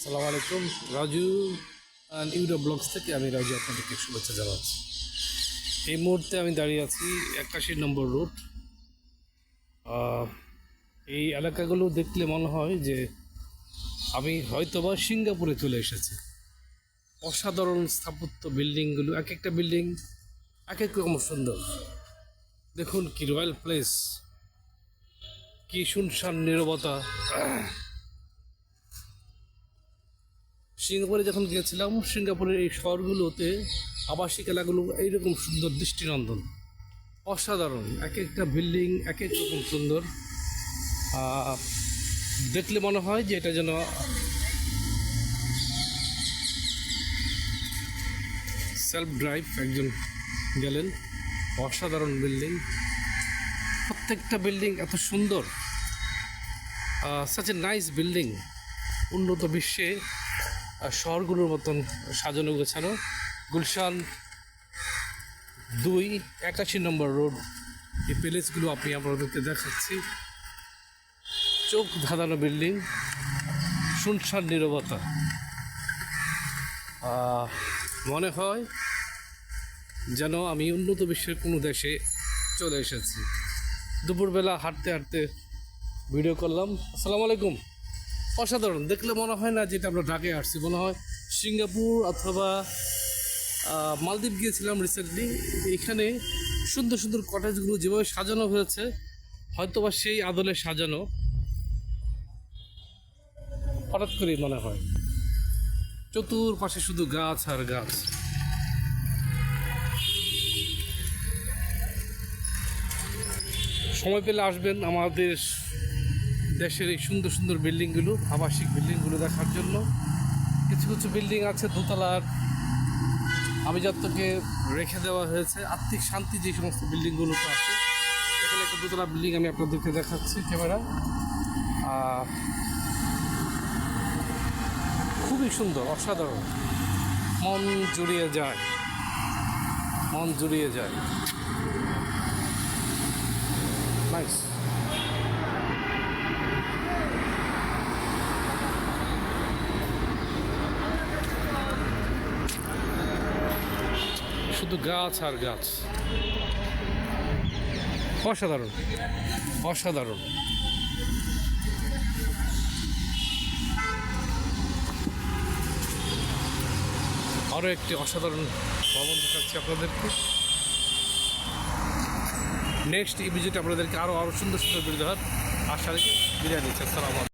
আসসালামু আলাইকুম। Raju and euro blogs থেকে আমি রাজু আপনাদেরকে শুভেচ্ছা জানাচ্ছি। এই মুহূর্তে আমি দাঁড়িয়ে আছি 81 নম্বর রোড। এই এলাকাগুলো দেখলে মনে হয় যে আমি হয়তোবা সিঙ্গাপুরে চলে এসেছি। অসাধারণ স্থাপত্য, বিল্ডিংগুলো, এক একটা বিল্ডিং এক এক রকম সুন্দর। দেখুন কি রয়্যাল প্লেস, কি শুনশান নীরবতা। সিঙ্গাপুরে যখন গিয়েছিলাম, সিঙ্গাপুরের এই শহরগুলোতে আবাসিক এলাকাগুলো এইরকম সুন্দর, দৃষ্টিনন্দন, অসাধারণ। এক একটা বিল্ডিং এক এক রকম সুন্দর। দেখলে মনে হয় যে এটা যেন সেলফ ড্রাইভ একজন গেলেন। অসাধারণ বিল্ডিং, প্রত্যেকটা বিল্ডিং এত সুন্দর, সাচ এ নাইস বিল্ডিং। উন্নত বিশ্বে শহরগুলোর মতন সাজানো গোছানো। গুলশান 2 81 নম্বর রোড, এই প্যালেসগুলো আপনি আপনাদেরকে দেখাচ্ছি। চোখ ধাঁধানো বিল্ডিং, শুনশান নীরবতা। মনে হয় যেন আমি উন্নত বিশ্বের কোনো দেশে চলে এসেছি। দুপুরবেলা হাঁটতে হাঁটতে ভিডিও করলাম। আসসালামু আলাইকুম। অসাধারণ, দেখলে মনে হয় না যেটা আমরা ঢাকায় আসছি, মনে হয় সিঙ্গাপুর অথবা মালদ্বীপ গিয়েছিলাম রিসেন্টলি। এখানে সুন্দর সুন্দর কটেজগুলো যেভাবে সাজানো হয়েছে, হয়তোবা সেই আদলে সাজানো। হঠাৎ করেই মনে হয় চতুর্পাশে শুধু গাছ আর গাছ। সময় পেলে আসবেন আমাদের দেশের এই সুন্দর সুন্দর বিল্ডিংগুলো, আবাসিক বিল্ডিংগুলো দেখার জন্য। কিছু কিছু বিল্ডিং আছে দোতলার, আভিজাত্যকে রেখে দেওয়া হয়েছে। আত্মিক শান্তি যে সমস্ত বিল্ডিংগুলোতে আছে, এখানে একটা দোতলা বিল্ডিং আমি আপনাদেরকে দেখাচ্ছি ক্যামেরা। খুবই সুন্দর, অসাধারণ, মন জুড়িয়ে যায়, মন জুড়িয়ে যায়। নাইস। শুধু গাছ আর গাছ, অসাধারণ অসাধারণ। আরও একটি অসাধারণ ভবন দেখাচ্ছি আপনাদেরকে। নেক্সট এই ভিডিওতে আপনাদেরকে আরও সুন্দর সুন্দর ভিডিও দেখার আশা রেখে বিদায় নিচ্ছি। আসসালামু আলাইকুম।